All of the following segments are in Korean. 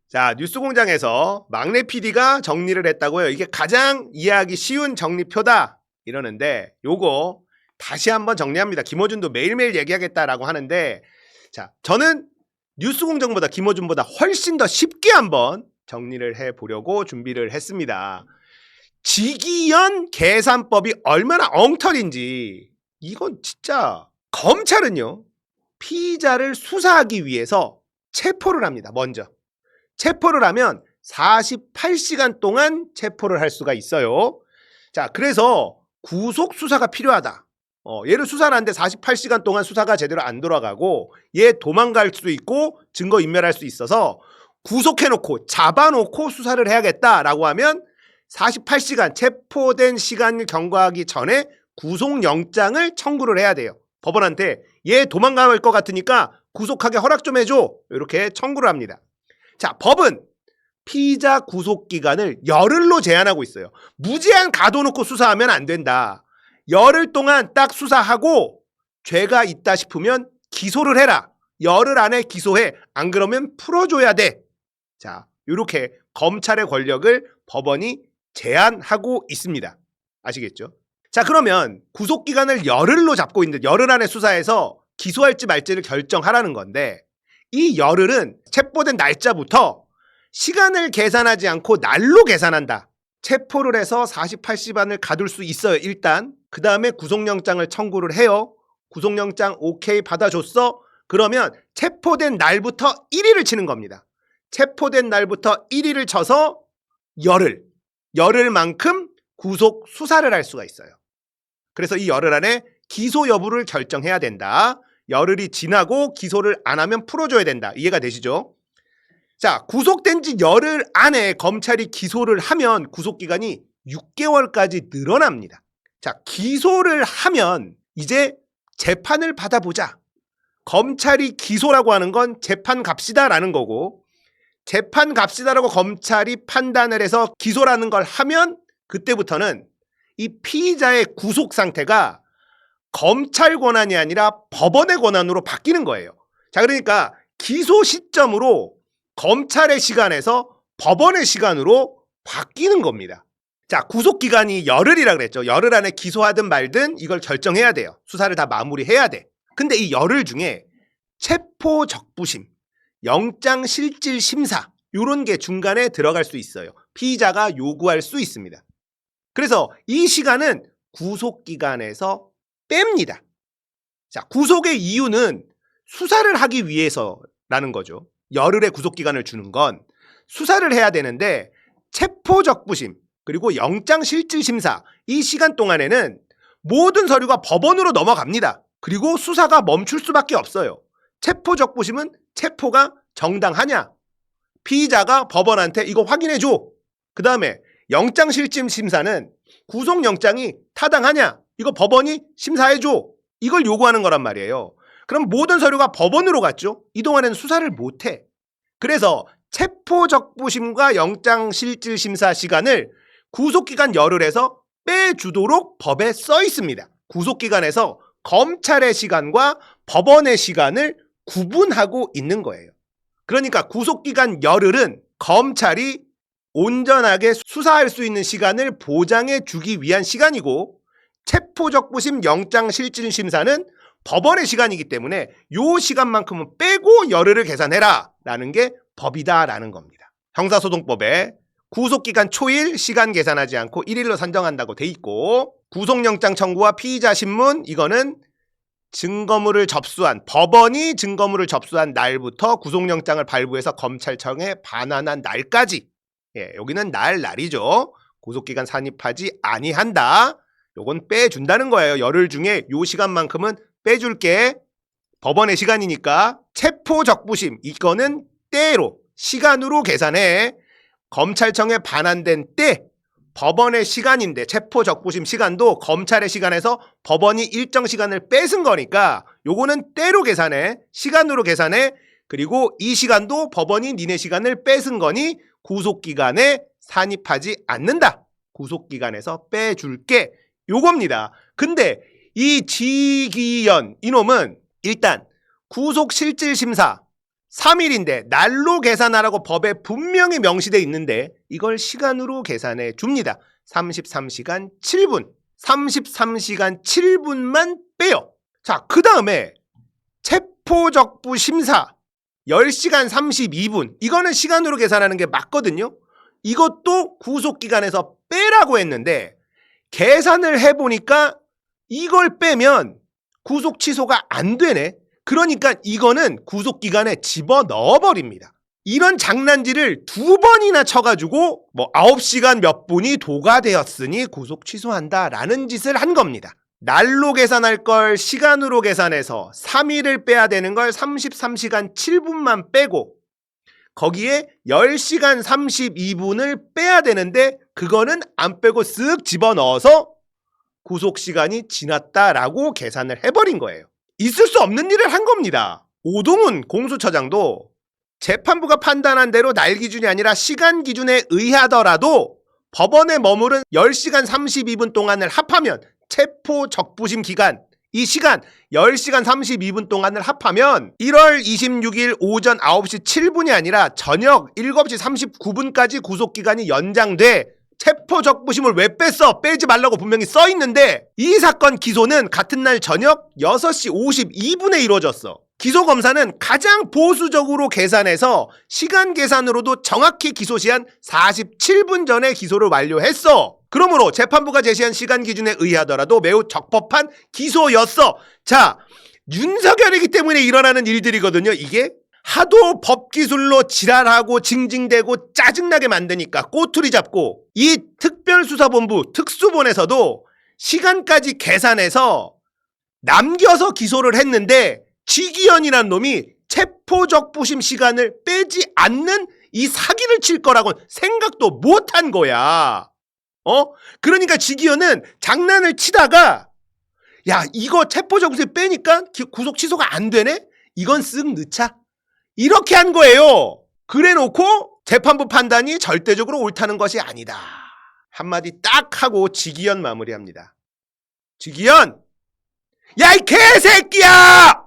자, 뉴스공장에서 막내 PD가 정리를 했다고요. 이게 가장 이해하기 쉬운 정리표다 이러는데 요거 다시 한번 정리합니다. 김어준도 매일매일 얘기하겠다라고 하는데 자, 저는 뉴스공장보다 김어준보다 훨씬 더 쉽게 한번 정리를 해보려고 준비를 했습니다. 직위원 계산법이 얼마나 엉터리인지 이건 진짜 검찰은요. 피의자를 수사하기 위해서 체포를 합니다. 먼저. 체포를 하면 48시간 동안 체포를 할 수가 있어요. 자, 그래서 구속 수사가 필요하다. 얘를 수사를 하는데 48시간 동안 수사가 제대로 안 돌아가고 얘 도망갈 수도 있고 증거 인멸할 수 있어서 구속해놓고 잡아놓고 수사를 해야겠다라고 하면 48시간 체포된 시간을 경과하기 전에 구속영장을 청구를 해야 돼요. 법원한테 얘 도망갈 것 같으니까 구속하게 허락 좀 해줘. 이렇게 청구를 합니다. 자, 법은 피의자 구속기간을 열흘로 제한하고 있어요. 무제한 가둬놓고 수사하면 안 된다. 열흘 동안 딱 수사하고 죄가 있다 싶으면 기소를 해라. 열흘 안에 기소해. 안 그러면 풀어줘야 돼. 자, 이렇게 검찰의 권력을 법원이 제한하고 있습니다. 아시겠죠? 자, 그러면 구속기간을 열흘로 잡고 있는데 열흘 안에 수사해서 기소할지 말지를 결정하라는 건데 이 열흘은 체포된 날짜부터 시간을 계산하지 않고 날로 계산한다. 체포를 해서 48시간을 가둘 수 있어요. 일단 그 다음에 구속영장을 청구를 해요. 구속영장 오케이 받아줬어. 그러면 체포된 날부터 1일을 치는 겁니다. 체포된 날부터 1일을 쳐서 열흘만큼 구속 수사를 할 수가 있어요. 그래서 이 열흘 안에 기소 여부를 결정해야 된다. 열흘이 지나고 기소를 안 하면 풀어줘야 된다. 이해가 되시죠? 자, 구속된 지 열흘 안에 검찰이 기소를 하면 구속기간이 6개월까지 늘어납니다. 자, 기소를 하면 이제 재판을 받아보자. 검찰이 기소라고 하는 건 재판 갑시다라는 거고 재판 갑시다라고 검찰이 판단을 해서 기소라는 걸 하면 그때부터는 이 피의자의 구속 상태가 검찰 권한이 아니라 법원의 권한으로 바뀌는 거예요. 자, 그러니까 기소 시점으로 검찰의 시간에서 법원의 시간으로 바뀌는 겁니다. 자, 구속기간이 열흘이라 그랬죠. 열흘 안에 기소하든 말든 이걸 결정해야 돼요. 수사를 다 마무리해야 돼. 근데 이 열흘 중에 체포적부심, 영장실질심사 이런 게 중간에 들어갈 수 있어요. 피의자가 요구할 수 있습니다. 그래서 이 시간은 구속기간에서 뺍니다. 자, 구속의 이유는 수사를 하기 위해서라는 거죠. 열흘의 구속기간을 주는 건 수사를 해야 되는데 체포적부심 그리고 영장실질심사 이 시간 동안에는 모든 서류가 법원으로 넘어갑니다. 그리고 수사가 멈출 수밖에 없어요. 체포적부심은 체포가 정당하냐? 피의자가 법원한테 이거 확인해줘. 그 다음에 영장실질심사는 구속영장이 타당하냐? 이거 법원이 심사해줘. 이걸 요구하는 거란 말이에요. 그럼 모든 서류가 법원으로 갔죠. 이 동안에는 수사를 못해. 그래서 체포적부심과 영장실질심사 시간을 구속기간 열흘에서 빼주도록 법에 써 있습니다. 구속기간에서 검찰의 시간과 법원의 시간을 구분하고 있는 거예요. 그러니까 구속기간 열흘은 검찰이 온전하게 수사할 수 있는 시간을 보장해 주기 위한 시간이고 체포적부심 영장실질심사는 법원의 시간이기 때문에 이 시간만큼은 빼고 열흘을 계산해라 라는 게 법이다라는 겁니다. 형사소송법에 구속기간 초일 시간 계산하지 않고 1일로 산정한다고 돼 있고 구속영장 청구와 피의자 신문 이거는 증거물을 접수한 법원이 증거물을 접수한 날부터 구속영장을 발부해서 검찰청에 반환한 날까지 여기는 날이죠. 구속기간 산입하지 아니한다. 요건 빼준다는 거예요. 열흘 중에 요 시간만큼은 빼줄게. 법원의 시간이니까 체포적부심 이거는 때로 시간으로 계산해. 검찰청에 반환된 때 법원의 시간인데 체포적부심 시간도 검찰의 시간에서 법원이 일정 시간을 뺏은 거니까 요거는 때로 계산해. 시간으로 계산해. 그리고 이 시간도 법원이 니네 시간을 뺏은 거니 구속기간에 산입하지 않는다. 구속기간에서 빼줄게. 요겁니다. 근데 이 지기현 이놈은 일단 구속실질심사 3일인데 날로 계산하라고 법에 분명히 명시되어 있는데 이걸 시간으로 계산해 줍니다. 33시간 7분. 33시간 7분만 빼요. 자, 그 다음에 체포적부 심사 10시간 32분. 이거는 시간으로 계산하는 게 맞거든요. 이것도 구속기간에서 빼라고 했는데 계산을 해보니까 이걸 빼면 구속 취소가 안 되네. 그러니까 이거는 구속기간에 집어넣어버립니다. 이런 장난질을 2번이나 쳐가지고 9시간 몇 분이 도과되었으니 구속 취소한다라는 짓을 한 겁니다. 날로 계산할 걸 시간으로 계산해서 3일을 빼야 되는 걸 33시간 7분만 빼고 거기에 10시간 32분을 빼야 되는데 그거는 안 빼고 쓱 집어넣어서 구속시간이 지났다라고 계산을 해버린 거예요. 있을 수 없는 일을 한 겁니다. 오동훈 공수처장도 재판부가 판단한 대로 날 기준이 아니라 시간 기준에 의하더라도 법원에 머무른 10시간 32분 동안을 합하면 체포 적부심 기간, 이 시간 10시간 32분 동안을 합하면 1월 26일 오전 9시 7분이 아니라 저녁 7시 39분까지 구속기간이 연장돼 체포 적부심을 왜 뺐어? 빼지 말라고 분명히 써 있는데 이 사건 기소는 같은 날 저녁 6시 52분에 이루어졌어. 기소검사는 가장 보수적으로 계산해서 시간 계산으로도 정확히 기소 시한 47분 전에 기소를 완료했어. 그러므로 재판부가 제시한 시간 기준에 의하더라도 매우 적법한 기소였어. 자, 윤석열이기 때문에 일어나는 일들이거든요. 이게 하도 법기술로 지랄하고 징징대고 짜증나게 만드니까 꼬투리 잡고 이 특별수사본부 특수본에서도 시간까지 계산해서 남겨서 기소를 했는데 지기현이란 놈이 체포적부심 시간을 빼지 않는 이 사기를 칠 거라고 생각도 못한 거야. 그러니까 지기현은 장난을 치다가 야 이거 체포적부심 빼니까 구속 취소가 안 되네? 이건 쓱 넣자. 이렇게 한 거예요. 그래놓고 재판부 판단이 절대적으로 옳다는 것이 아니다. 한마디 딱 하고 지기현 마무리합니다. 지기현! 야 이 개새끼야!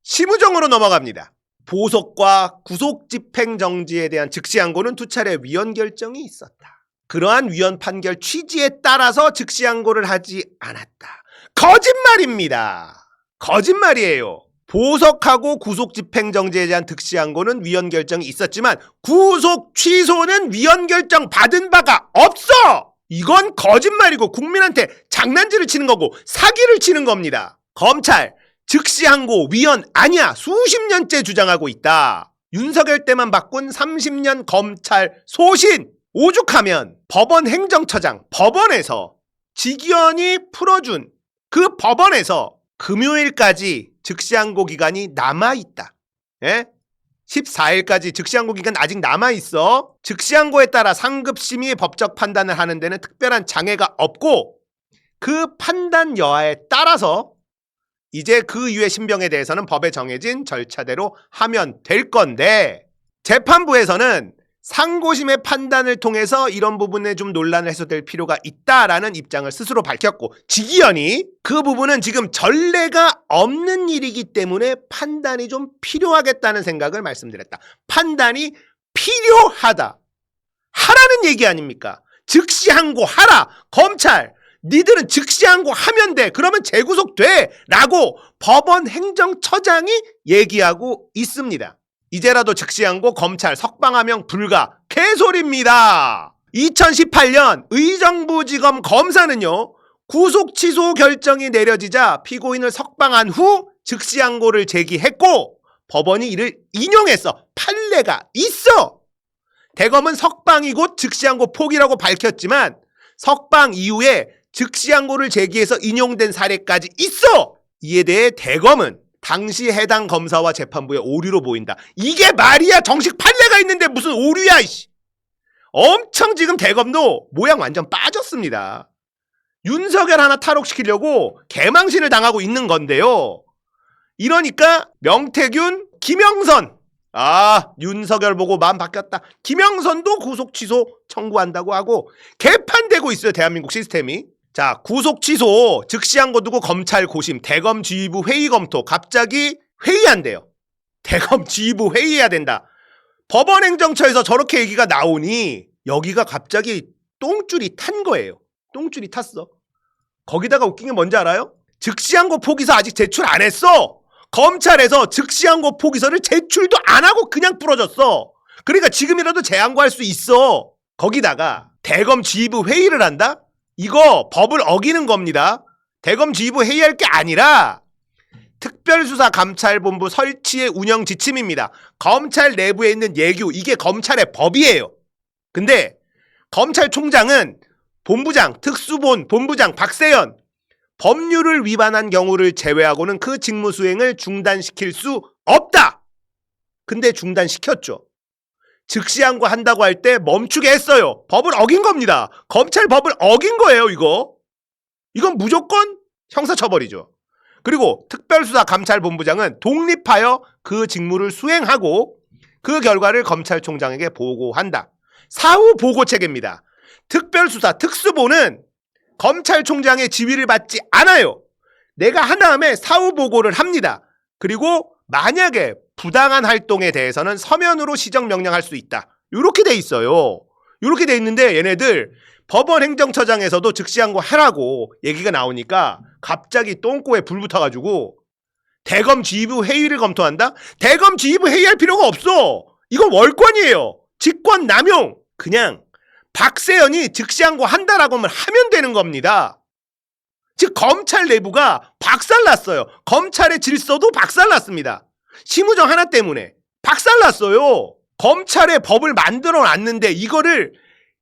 심우정으로 넘어갑니다. 보석과 구속 집행정지에 대한 즉시항고는 2차례 위헌 결정이 있었다. 그러한 위헌 판결 취지에 따라서 즉시항고를 하지 않았다. 거짓말입니다. 거짓말이에요. 보석하고 구속 집행정지에 대한 즉시항고는 위헌 결정이 있었지만 구속 취소는 위헌 결정 받은 바가 없어. 이건 거짓말이고 국민한테 장난질을 치는 거고 사기를 치는 겁니다. 검찰 즉시항고 위헌 아니야. 수십 년째 주장하고 있다. 윤석열 때만 바꾼 30년 검찰 소신. 오죽하면 법원 행정처장 법원에서 지기현이 풀어준 그 법원에서 금요일까지 즉시항고 기간이 남아있다. 예? 14일까지 즉시항고 기간 아직 남아있어. 즉시항고에 따라 상급심의의 법적 판단을 하는 데는 특별한 장애가 없고 그 판단 여하에 따라서 이제 그 이후의 신병에 대해서는 법에 정해진 절차대로 하면 될 건데 재판부에서는 상고심의 판단을 통해서 이런 부분에 좀 논란을 해소될 필요가 있다라는 입장을 스스로 밝혔고 지기현이 그 부분은 지금 전례가 없는 일이기 때문에 판단이 좀 필요하겠다는 생각을 말씀드렸다. 판단이 필요하다. 하라는 얘기 아닙니까? 즉시항고 하라. 검찰 니들은 즉시항고 하면 돼. 그러면 재구속돼. 라고 법원 행정처장이 얘기하고 있습니다. 이제라도 즉시항고 검찰 석방하명 불가. 개소리입니다. 2018년 의정부지검 검사는요. 구속 취소 결정이 내려지자 피고인을 석방한 후 즉시항고를 제기했고 법원이 이를 인용했어. 판례가 있어. 대검은 석방이 곧 즉시항고 포기라고 밝혔지만 석방 이후에 즉시항고를 제기해서 인용된 사례까지 있어. 이에 대해 대검은 당시 해당 검사와 재판부의 오류로 보인다. 이게 말이야. 정식 판례가 있는데 무슨 오류야. 이씨. 엄청 지금 대검도 모양 완전 빠졌습니다. 윤석열 하나 탈옥시키려고 개망신을 당하고 있는 건데요. 이러니까 명태균, 김영선. 윤석열 보고 마음 바뀌었다. 김영선도 구속 취소 청구한다고 하고 개판되고 있어요. 대한민국 시스템이. 자, 구속 취소 즉시항고 두고 검찰 고심 대검 지휘부 회의 검토 갑자기 회의한대요. 대검 지휘부 회의해야 된다. 법원행정처에서 저렇게 얘기가 나오니 여기가 갑자기 똥줄이 탄 거예요. 똥줄이 탔어. 거기다가 웃긴 게 뭔지 알아요? 즉시항고 포기서 아직 제출 안 했어. 검찰에서 즉시항고 포기서를 제출도 안 하고 그냥 부러졌어. 그러니까 지금이라도 재항고할 수 있어. 거기다가 대검 지휘부 회의를 한다? 이거 법을 어기는 겁니다. 대검 지휘부 회의할 게 아니라 특별수사감찰본부 설치의 운영 지침입니다. 검찰 내부에 있는 예규, 이게 검찰의 법이에요. 근데 검찰총장은 본부장, 특수본 본부장 박세현, 법률을 위반한 경우를 제외하고는 그 직무 수행을 중단시킬 수 없다. 근데 중단시켰죠. 즉시항고 한다고 할 때 멈추게 했어요. 법을 어긴 겁니다. 검찰 법을 어긴 거예요, 이거. 이건 무조건 형사처벌이죠. 그리고 특별수사감찰본부장은 독립하여 그 직무를 수행하고 그 결과를 검찰총장에게 보고한다. 사후 보고 체계입니다. 특별수사 특수본은 검찰총장의 지휘를 받지 않아요. 내가 한 다음에 사후 보고를 합니다. 그리고 만약에 부당한 활동에 대해서는 서면으로 시정명령할 수 있다. 이렇게 돼 있어요. 이렇게 돼 있는데 얘네들 법원행정처장에서도 즉시항고 하라고 얘기가 나오니까 갑자기 똥꼬에 불 붙어가지고 대검 지휘부 회의를 검토한다? 대검 지휘부 회의할 필요가 없어. 이건 월권이에요. 직권 남용. 그냥 박세현이 즉시항고 한다라고만 하면 되는 겁니다. 즉 검찰 내부가 박살났어요. 검찰의 질서도 박살났습니다. 심우정 하나 때문에 박살났어요. 검찰의 법을 만들어 놨는데 이거를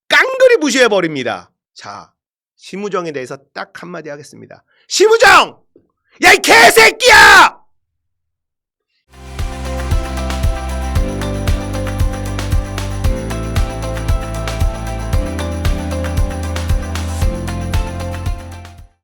깡그리 무시해버립니다. 자, 심우정에 대해서 딱 한마디 하겠습니다. 심우정! 야, 이 개새끼야!